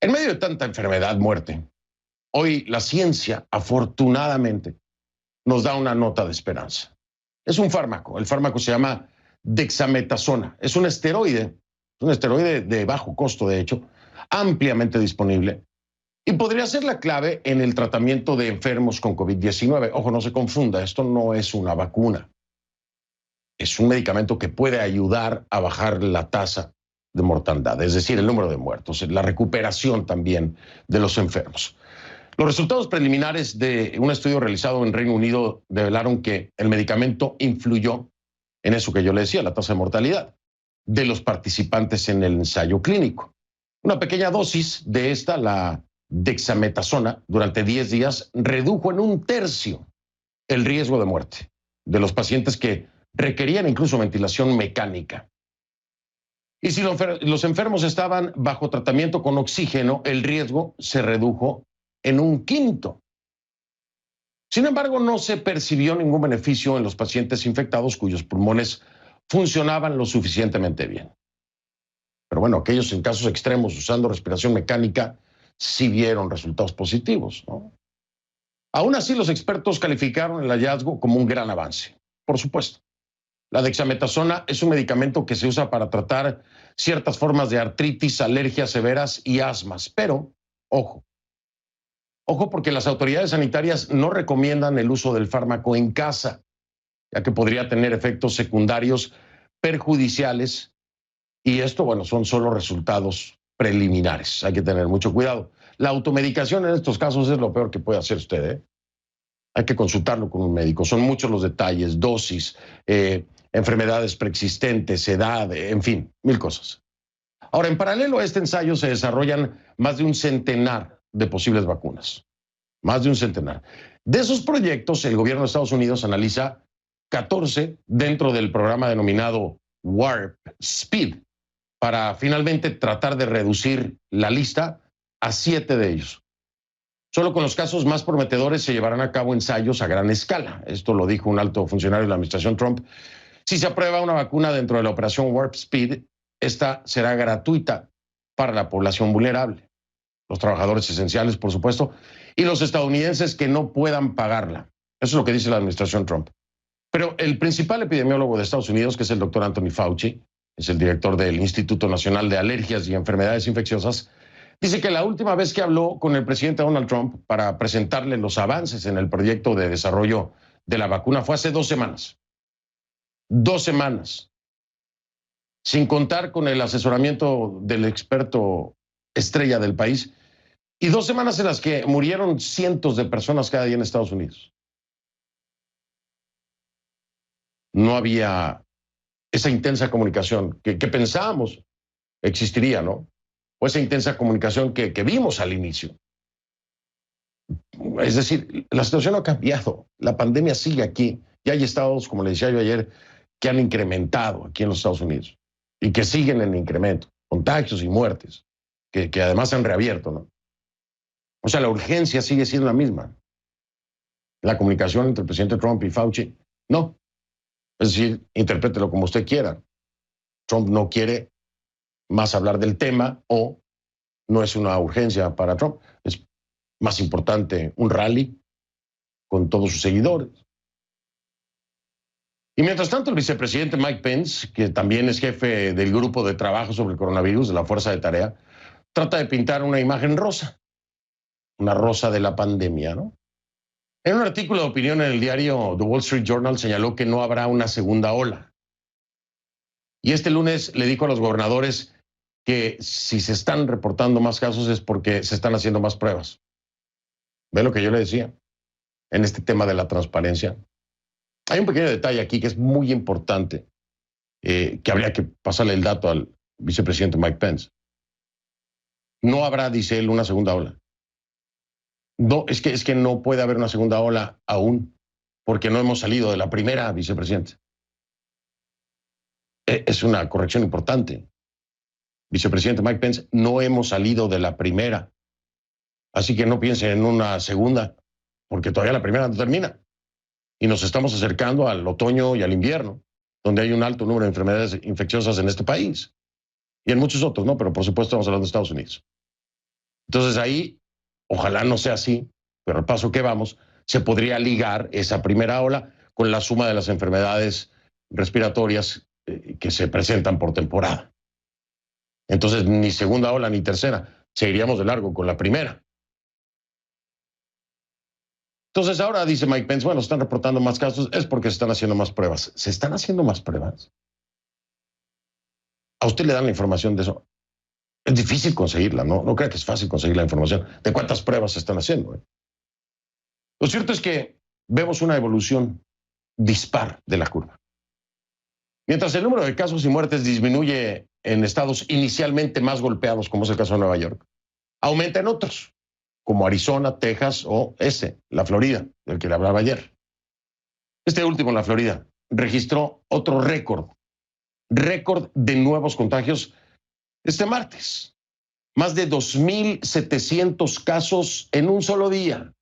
En medio de tanta enfermedad, muerte, hoy la ciencia, afortunadamente, nos da una nota de esperanza. Es un fármaco. El fármaco se llama dexametasona. Es un esteroide de bajo costo, de hecho, ampliamente disponible. Y podría ser la clave en el tratamiento de enfermos con COVID-19. Ojo, no se confunda, esto no es una vacuna. Es un medicamento que puede ayudar a bajar la tasa de mortandad, es decir, el número de muertos, la recuperación también de los enfermos. Los resultados preliminares de un estudio realizado en Reino Unido develaron que el medicamento influyó en eso que yo le decía, la tasa de mortalidad de los participantes en el ensayo clínico. Una pequeña dosis de esta, la dexametasona, durante 10 días redujo en 1/3 el riesgo de muerte de los pacientes que requerían incluso ventilación mecánica. Y si los enfermos estaban bajo tratamiento con oxígeno, el riesgo se redujo en 1/5. Sin embargo, no se percibió ningún beneficio en los pacientes infectados cuyos pulmones funcionaban lo suficientemente bien. Pero bueno, aquellos en casos extremos usando respiración mecánica sí vieron resultados positivos, ¿no? Aún así, los expertos calificaron el hallazgo como un gran avance. Por supuesto, la dexametasona es un medicamento que se usa para tratar ciertas formas de artritis, alergias severas y asmas. Pero, ojo porque las autoridades sanitarias no recomiendan el uso del fármaco en casa, ya que podría tener efectos secundarios perjudiciales. Y esto, bueno, son solo resultados preliminares. Hay que tener mucho cuidado. La automedicación en estos casos es lo peor que puede hacer usted, ¿eh? Hay que consultarlo con un médico. Son muchos los detalles, dosis, enfermedades preexistentes, edad, en fin, 1000 cosas. Ahora, en paralelo a este ensayo se desarrollan más de un centenar de posibles vacunas. Más de un centenar. De esos proyectos, el gobierno de Estados Unidos analiza 14 dentro del programa denominado Warp Speed, para finalmente tratar de reducir la lista a 7 de ellos. Solo con los casos más prometedores se llevarán a cabo ensayos a gran escala. Esto lo dijo un alto funcionario de la administración Trump. Si se aprueba una vacuna dentro de la operación Warp Speed, esta será gratuita para la población vulnerable, los trabajadores esenciales, por supuesto, y los estadounidenses que no puedan pagarla. Eso es lo que dice la administración Trump. Pero el principal epidemiólogo de Estados Unidos, que es el doctor Anthony Fauci, es el director del Instituto Nacional de Alergias y Enfermedades Infecciosas, dice que la última vez que habló con el presidente Donald Trump para presentarle los avances en el proyecto de desarrollo de la vacuna fue hace 2 semanas. 2 semanas. Sin contar con el asesoramiento del experto estrella del país, y 2 semanas en las que murieron cientos de personas cada día en Estados Unidos. No había esa intensa comunicación que pensábamos existiría, ¿no? O esa intensa comunicación que vimos al inicio. Es decir, la situación no ha cambiado, la pandemia sigue aquí. Ya hay estados, como le decía yo ayer, que han incrementado aquí en los Estados Unidos y que siguen en incremento, contagios y muertes, que además han reabierto, ¿no? O sea, la urgencia sigue siendo la misma. La comunicación entre el presidente Trump y Fauci, no. Es decir, interprételo como usted quiera. Trump no quiere más hablar del tema o no es una urgencia para Trump. Es más importante un rally con todos sus seguidores. Y mientras tanto, el vicepresidente Mike Pence, que también es jefe del grupo de trabajo sobre el coronavirus de la Fuerza de Tarea, trata de pintar una imagen rosa. Una rosa de la pandemia, ¿no? En un artículo de opinión en el diario The Wall Street Journal señaló que no habrá una segunda ola. Y este lunes le dijo a los gobernadores que si se están reportando más casos es porque se están haciendo más pruebas. ¿Ve lo que yo le decía? En este tema de la transparencia. Hay un pequeño detalle aquí que es muy importante, que habría que pasarle el dato al vicepresidente Mike Pence. No habrá, dice él, una segunda ola. No, es que no puede haber una segunda ola aún, porque no hemos salido de la primera, vicepresidente. Es una corrección importante. Vicepresidente Mike Pence, no hemos salido de la primera. Así que no piensen en una segunda, porque todavía la primera no termina. Y nos estamos acercando al otoño y al invierno, donde hay un alto número de enfermedades infecciosas en este país. Y en muchos otros, ¿no? Pero por supuesto estamos hablando de Estados Unidos. Entonces ahí, ojalá no sea así, pero al paso que vamos, se podría ligar esa primera ola con la suma de las enfermedades respiratorias que se presentan por temporada. Entonces, ni segunda ola ni tercera, seguiríamos de largo con la primera. Entonces ahora dice Mike Pence, bueno, están reportando más casos, es porque se están haciendo más pruebas. ¿Se están haciendo más pruebas? ¿A usted le dan la información de eso? Es difícil conseguirla, ¿no? No creo que es fácil conseguir la información de cuántas pruebas se están haciendo. Lo cierto es que vemos una evolución dispar de la curva. Mientras el número de casos y muertes disminuye en estados inicialmente más golpeados, como es el caso de Nueva York, aumenta en otros, como Arizona, Texas o la Florida, del que le hablaba ayer. Este último, en la Florida, registró otro récord de nuevos contagios este martes. Más de 2,700 casos en un solo día.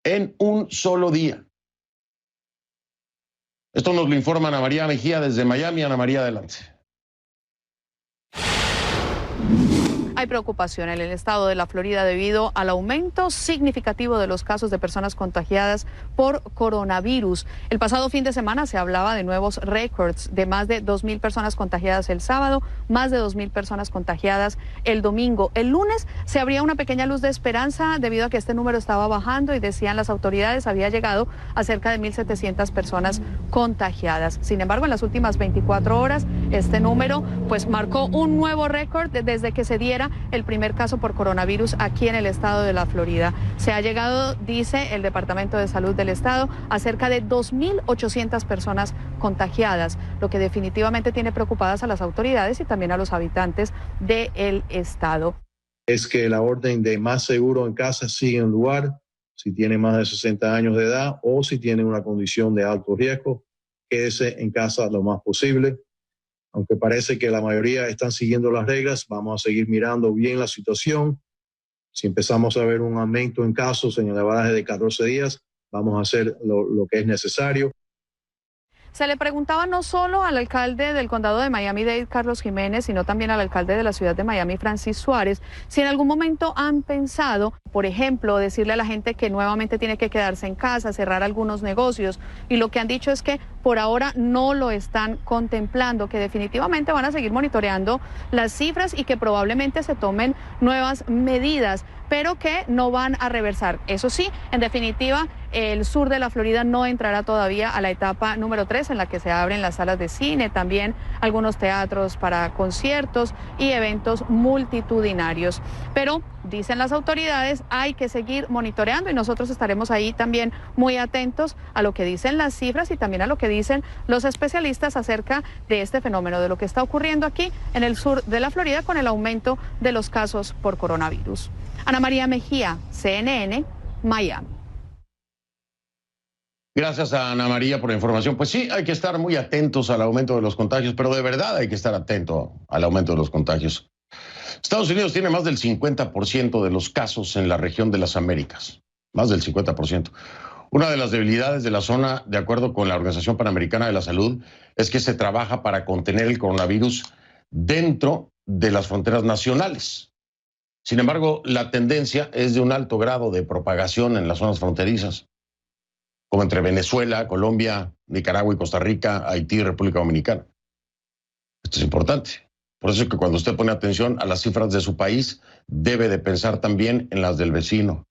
En un solo día. Esto nos lo informa Ana María Mejía desde Miami. Ana María, adelante. Hay preocupación en el estado de la Florida debido al aumento significativo de los casos de personas contagiadas por coronavirus. El pasado fin de semana se hablaba de nuevos récords de más de 2,000 personas contagiadas el sábado, más de 2,000 personas contagiadas el domingo. El lunes se abría una pequeña luz de esperanza debido a que este número estaba bajando y decían las autoridades había llegado a cerca de 1,700 personas contagiadas. Sin embargo, en las últimas 24 horas este número pues marcó un nuevo récord desde que se diera el primer caso por coronavirus aquí en el estado de la Florida. Se ha llegado, dice el Departamento de Salud del estado, a cerca de 2,800 personas contagiadas, lo que definitivamente tiene preocupadas a las autoridades y también a los habitantes del estado. Es que la orden de más seguro en casa sigue en lugar, si tiene más de 60 años de edad o si tiene una condición de alto riesgo, quédese en casa lo más posible. Aunque parece que la mayoría están siguiendo las reglas, vamos a seguir mirando bien la situación. Si empezamos a ver un aumento en casos en el average de 14 días, vamos a hacer lo que es necesario. Se le preguntaba no solo al alcalde del condado de Miami-Dade, Carlos Jiménez, sino también al alcalde de la ciudad de Miami, Francis Suárez, si en algún momento han pensado, por ejemplo, decirle a la gente que nuevamente tiene que quedarse en casa, cerrar algunos negocios, y lo que han dicho es que por ahora no lo están contemplando, que definitivamente van a seguir monitoreando las cifras y que probablemente se tomen nuevas medidas, pero que no van a reversar. Eso sí, en definitiva, el sur de la Florida no entrará todavía a la etapa número 3 en la que se abren las salas de cine, también algunos teatros para conciertos y eventos multitudinarios. Pero, dicen las autoridades, hay que seguir monitoreando y nosotros estaremos ahí también muy atentos a lo que dicen las cifras y también a lo que dicen los especialistas acerca de este fenómeno, de lo que está ocurriendo aquí en el sur de la Florida con el aumento de los casos por coronavirus. Ana María Mejía, CNN, Miami. Gracias a Ana María por la información. Pues sí, hay que estar muy atentos al aumento de los contagios, pero de verdad hay que estar atento al aumento de los contagios. Estados Unidos tiene más del 50% de los casos en la región de las Américas, más del 50%. Una de las debilidades de la zona, de acuerdo con la Organización Panamericana de la Salud, es que se trabaja para contener el coronavirus dentro de las fronteras nacionales. Sin embargo, la tendencia es de un alto grado de propagación en las zonas fronterizas, como entre Venezuela, Colombia, Nicaragua y Costa Rica, Haití y República Dominicana. Esto es importante. Por eso es que cuando usted pone atención a las cifras de su país, debe de pensar también en las del vecino,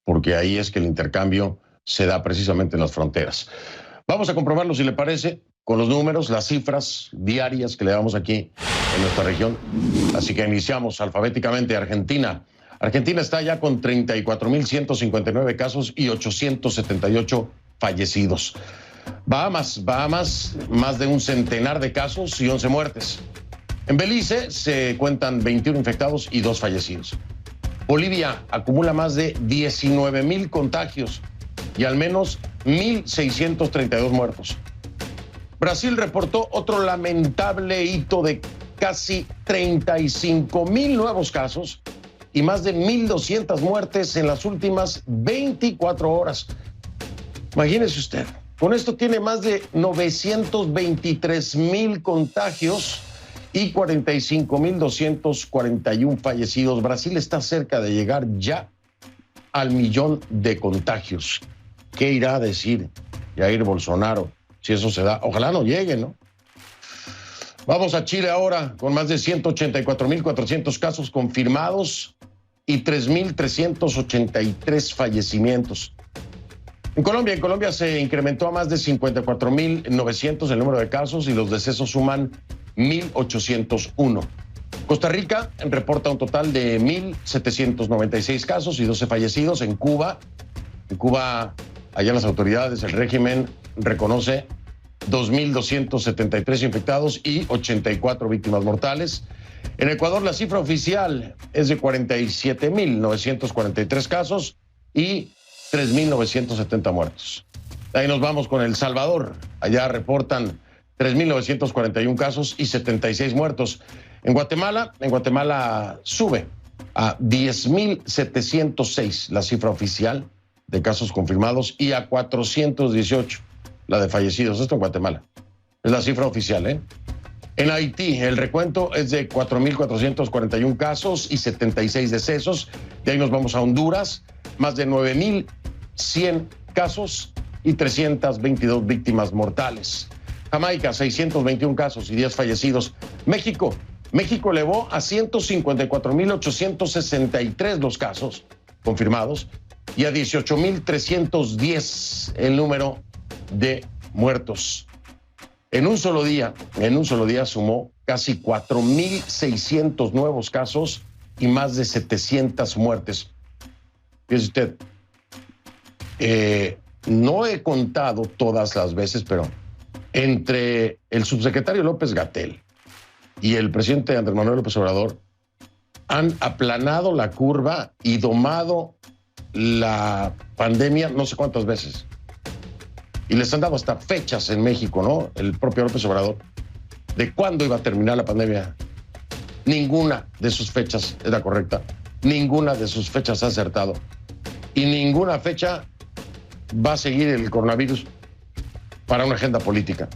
porque ahí es que el intercambio se da precisamente en las fronteras. Vamos a comprobarlo, si le parece, con los números, las cifras diarias que le damos aquí en nuestra región. Así que iniciamos alfabéticamente. Argentina. Argentina está ya con 34,159 casos y 878 fallecidos. Bahamas, más de un centenar de casos y 11 muertes. En Belice se cuentan 21 infectados y 2 fallecidos. Bolivia acumula más de 19,000 contagios y al menos 1,632 muertos. Brasil reportó otro lamentable hito de casi 35,000 nuevos casos y más de 1,200 muertes en las últimas 24 horas. Imagínese usted, con esto tiene más de 923,000 contagios y 45.241 fallecidos. Brasil está cerca de llegar ya al 1.000.000 de contagios. ¿Qué irá a decir Jair Bolsonaro si eso se da? Ojalá no llegue, ¿no? Vamos a Chile ahora, con más de 184.400 casos confirmados y 3.383 fallecimientos. En Colombia se incrementó a más de 54.900 el número de casos y los decesos suman 1.801. Costa Rica reporta un total de 1.796 casos y 12 fallecidos. En Cuba, allá las autoridades, el régimen reconoce 2.273 infectados y 84 víctimas mortales. En Ecuador, la cifra oficial es de 47.943 casos y 3.970 muertos. Ahí nos vamos con El Salvador. Allá reportan 3.941 casos y 76 muertos. En Guatemala sube a 10.706 la cifra oficial de casos confirmados y a 418 la de fallecidos. Esto en Guatemala. Es la cifra oficial, ¿eh? En Haití, el recuento es de 4.441 casos y 76 decesos. De ahí nos vamos a Honduras, más de 9.100 casos y 322 víctimas mortales. Jamaica, 621 casos y 10 fallecidos. México elevó a 154.863 los casos confirmados y a 18.310 el número de muertos. En un solo día sumó casi 4.600 nuevos casos y más de 700 muertes. Fíjese usted, no he contado todas las veces, pero entre el subsecretario López-Gatell y el presidente Andrés Manuel López Obrador han aplanado la curva y domado la pandemia no sé cuántas veces. Y les han dado hasta fechas en México, ¿no? El propio López Obrador, de cuándo iba a terminar la pandemia. Ninguna de sus fechas era correcta, ninguna de sus fechas ha acertado y ninguna fecha va a seguir el coronavirus para una agenda política.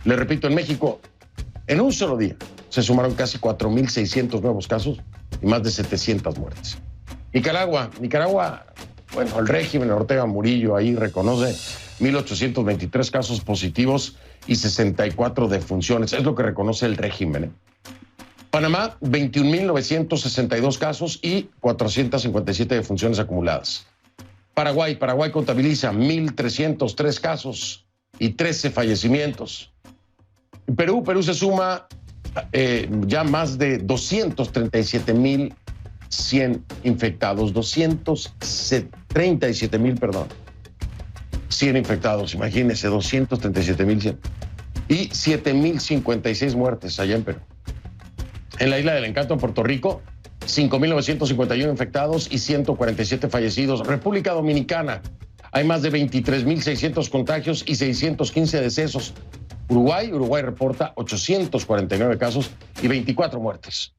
Le repito, en México, en un solo día se sumaron casi 4.600 nuevos casos y más de 700 muertes. Nicaragua, bueno, el régimen Ortega Murillo ahí reconoce 1.823 casos positivos y 64 defunciones. Es lo que reconoce el régimen, ¿eh? Panamá, 21.962 casos y 457 defunciones acumuladas. Paraguay contabiliza 1.303 casos y 13 fallecimientos. Perú se suma ya más de 237.100 infectados, 100 infectados, imagínense, 237.100 y 7.056 muertes allá en Perú. En la Isla del Encanto, en Puerto Rico, 5.951 infectados y 147 fallecidos. República Dominicana, hay más de 23.600 contagios y 615 decesos. Uruguay reporta 849 casos y 24 muertes.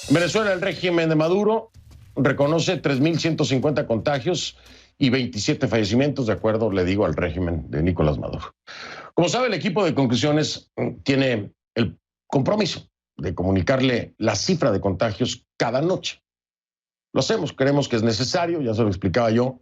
En Venezuela, el régimen de Maduro reconoce 3.150 contagios y 27 fallecimientos, de acuerdo, le digo, al régimen de Nicolás Maduro. Como sabe, el equipo de conclusiones tiene el compromiso de comunicarle la cifra de contagios cada noche. Lo hacemos, creemos que es necesario, ya se lo explicaba yo,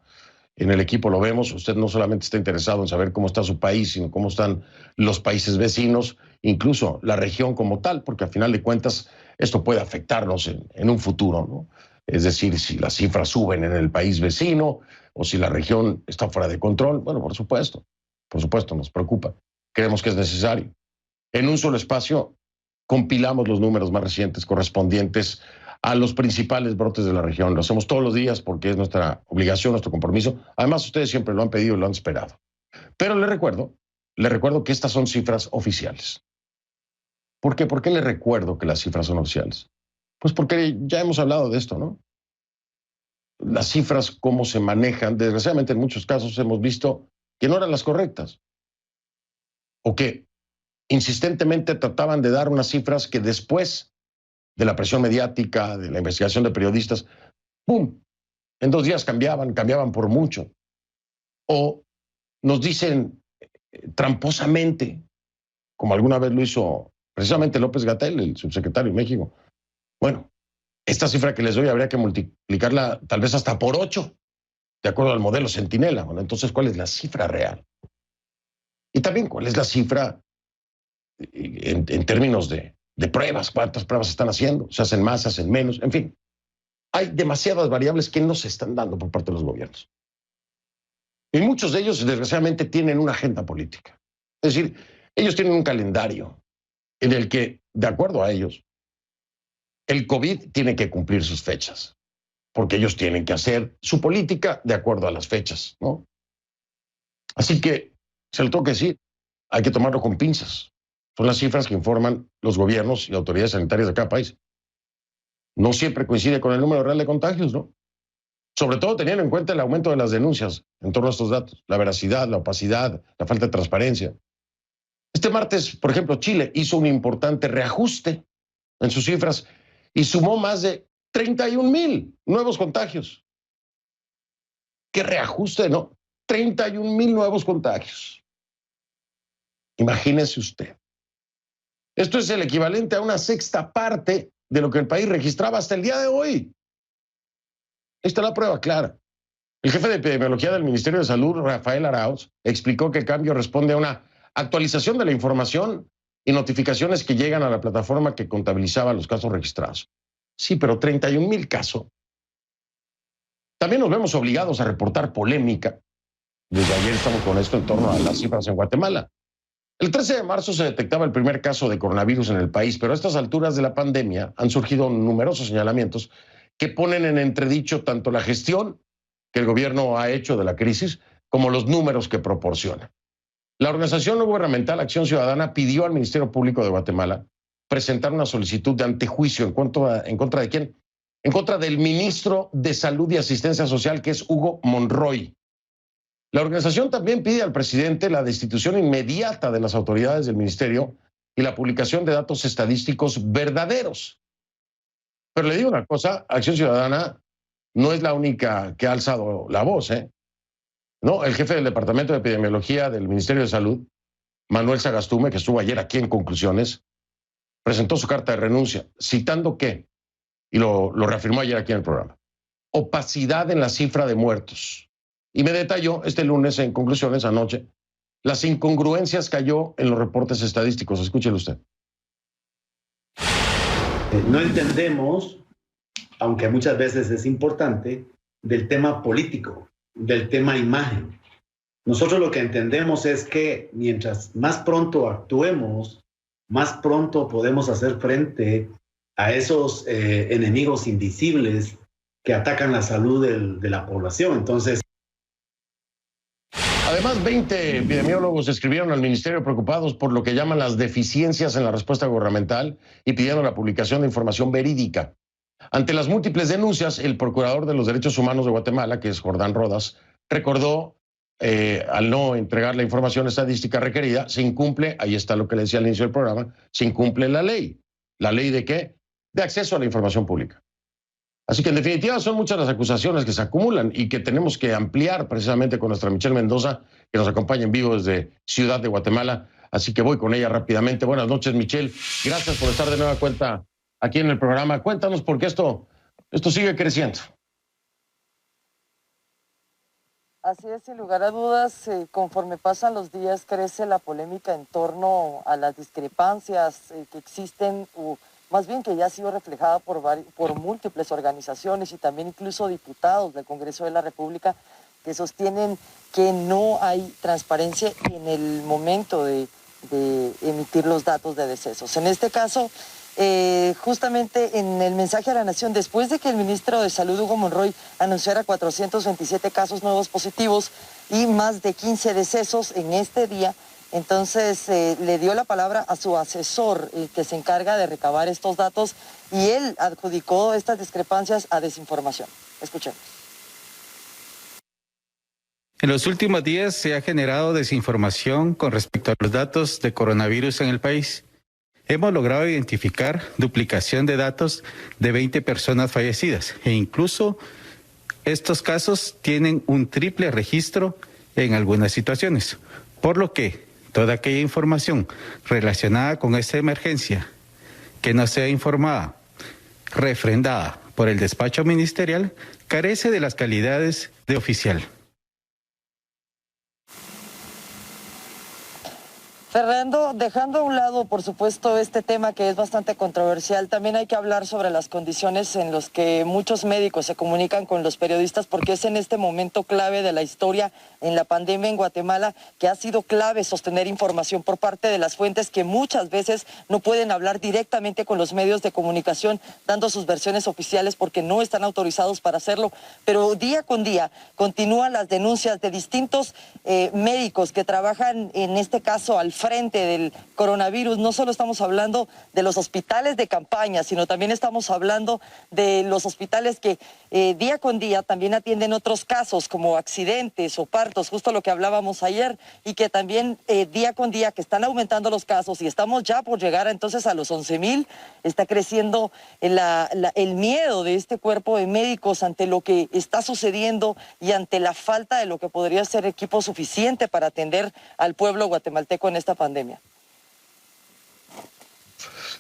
en el equipo lo vemos, usted no solamente está interesado en saber cómo está su país, sino cómo están los países vecinos, incluso la región como tal, porque al final de cuentas esto puede afectarnos en un futuro, ¿no? Es decir, si las cifras suben en el país vecino o si la región está fuera de control, bueno, por supuesto, nos preocupa. Creemos que es necesario. En un solo espacio compilamos los números más recientes correspondientes a los principales brotes de la región. Lo hacemos todos los días porque es nuestra obligación, nuestro compromiso. Además, ustedes siempre lo han pedido y lo han esperado. Pero le recuerdo que estas son cifras oficiales. ¿Por qué? ¿Por qué le recuerdo que las cifras son oficiales? Pues porque ya hemos hablado de esto, ¿no? Las cifras, cómo se manejan, desgraciadamente en muchos casos hemos visto que no eran las correctas. O que insistentemente trataban de dar unas cifras que después de la presión mediática, de la investigación de periodistas, ¡pum!, en 2 días cambiaban por mucho. O nos dicen tramposamente, como alguna vez lo hizo el precisamente López-Gatell, el subsecretario en México. Bueno, esta cifra que les doy habría que multiplicarla tal vez hasta por 8, de acuerdo al modelo Centinela. Bueno, entonces, ¿cuál es la cifra real? Y también, ¿cuál es la cifra en términos de pruebas? ¿Cuántas pruebas están haciendo? ¿Se hacen más, se hacen menos? En fin, hay demasiadas variables que no se están dando por parte de los gobiernos. Y muchos de ellos, desgraciadamente, tienen una agenda política. Es decir, ellos tienen un calendario en el que, de acuerdo a ellos, el COVID tiene que cumplir sus fechas, porque ellos tienen que hacer su política de acuerdo a las fechas, ¿no? Así que, se lo tengo que decir, hay que tomarlo con pinzas. Son las cifras que informan los gobiernos y autoridades sanitarias de cada país. No siempre coincide con el número real de contagios, ¿no? Sobre todo teniendo en cuenta el aumento de las denuncias en torno a estos datos, la veracidad, la opacidad, la falta de transparencia. Este martes, por ejemplo, Chile hizo un importante reajuste en sus cifras y sumó más de 31,000 nuevos contagios. ¿Qué reajuste, no? 31,000 nuevos contagios. Imagínese usted. Esto es el equivalente a una sexta parte de lo que el país registraba hasta el día de hoy. Esta es la prueba clara. El jefe de epidemiología del Ministerio de Salud, Rafael Arauz, explicó que el cambio responde a una actualización de la información y notificaciones que llegan a la plataforma que contabilizaba los casos registrados. Sí, pero 31,000 casos. También nos vemos obligados a reportar polémica. Desde ayer estamos con esto en torno a las cifras en Guatemala. El 13 de marzo se detectaba el primer caso de coronavirus en el país, pero a estas alturas de la pandemia han surgido numerosos señalamientos que ponen en entredicho tanto la gestión que el gobierno ha hecho de la crisis como los números que proporciona. La organización no gubernamental Acción Ciudadana pidió al Ministerio Público de Guatemala presentar una solicitud de antejuicio en contra de quién? En contra del ministro de Salud y Asistencia Social, que es Hugo Monroy. La organización también pide al presidente la destitución inmediata de las autoridades del ministerio y la publicación de datos estadísticos verdaderos. Pero le digo una cosa, Acción Ciudadana no es la única que ha alzado la voz, ¿eh? No, el jefe del Departamento de Epidemiología del Ministerio de Salud, Manuel Sagastume, que estuvo ayer aquí en Conclusiones, presentó su carta de renuncia, citando que, y lo reafirmó ayer aquí en el programa, opacidad en la cifra de muertos. Y me detalló este lunes en Conclusiones, anoche, las incongruencias que halló en los reportes estadísticos. Escúchelo usted. No entendemos, aunque muchas veces es importante, del tema político, del tema imagen. Nosotros lo que entendemos es que mientras más pronto actuemos, más pronto podemos hacer frente a esos enemigos invisibles que atacan la salud de la población. Entonces, además, 20 epidemiólogos escribieron al ministerio preocupados por lo que llaman las deficiencias en la respuesta gubernamental y pidiendo la publicación de información verídica. Ante las múltiples denuncias, el procurador de los derechos humanos de Guatemala, que es Jordán Rodas, recordó al no entregar la información estadística requerida, se incumple, ahí está lo que le decía al inicio del programa, se incumple la ley. ¿La ley de qué? De acceso a la información pública. Así que en definitiva son muchas las acusaciones que se acumulan y que tenemos que ampliar precisamente con nuestra Michelle Mendoza, que nos acompaña en vivo desde Ciudad de Guatemala. Así que voy con ella rápidamente. Buenas noches, Michelle. Gracias por estar de nueva cuenta aquí en el programa. Cuéntanos por qué esto sigue creciendo. Así es, sin lugar a dudas, conforme pasan los días crece la polémica en torno a las discrepancias que existen, o más bien que ya ha sido reflejada por múltiples organizaciones y también incluso diputados del Congreso de la República que sostienen que no hay transparencia en el momento de emitir los datos de decesos. En este caso, justamente en el mensaje a la Nación, después de que el ministro de Salud, Hugo Monroy, anunciara 427 casos nuevos positivos y más de 15 decesos en este día, entonces le dio la palabra a su asesor que se encarga de recabar estos datos y él adjudicó estas discrepancias a desinformación. Escuchemos. En los últimos días se ha generado desinformación con respecto a los datos de coronavirus en el país. Hemos logrado identificar duplicación de datos de 20 personas fallecidas e incluso estos casos tienen un triple registro en algunas situaciones, por lo que toda aquella información relacionada con esta emergencia que no sea informada, refrendada por el despacho ministerial, carece de las calidades de oficial. Fernando, dejando a un lado, por supuesto, este tema que es bastante controversial, también hay que hablar sobre las condiciones en las que muchos médicos se comunican con los periodistas, porque es en este momento clave de la historia en la pandemia en Guatemala que ha sido clave sostener información por parte de las fuentes que muchas veces no pueden hablar directamente con los medios de comunicación dando sus versiones oficiales porque no están autorizados para hacerlo. Pero día con día continúan las denuncias de distintos médicos que trabajan en este caso al frente del coronavirus. No solo estamos hablando de los hospitales de campaña, sino también estamos hablando de los hospitales que día con día también atienden otros casos como accidentes o partos, justo lo que hablábamos ayer, y que también día con día que están aumentando los casos y estamos ya por llegar entonces a los 11,000, está creciendo el miedo de este cuerpo de médicos ante lo que está sucediendo y ante la falta de lo que podría ser equipo suficiente para atender al pueblo guatemalteco en esta pandemia.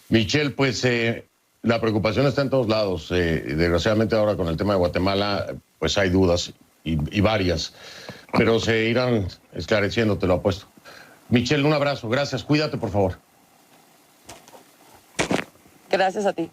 Michelle, pues la preocupación está en todos lados. Desgraciadamente ahora con el tema de Guatemala, pues hay dudas y varias, pero se irán esclareciendo, te lo apuesto. Michelle, un abrazo, gracias, cuídate por favor. Gracias a ti.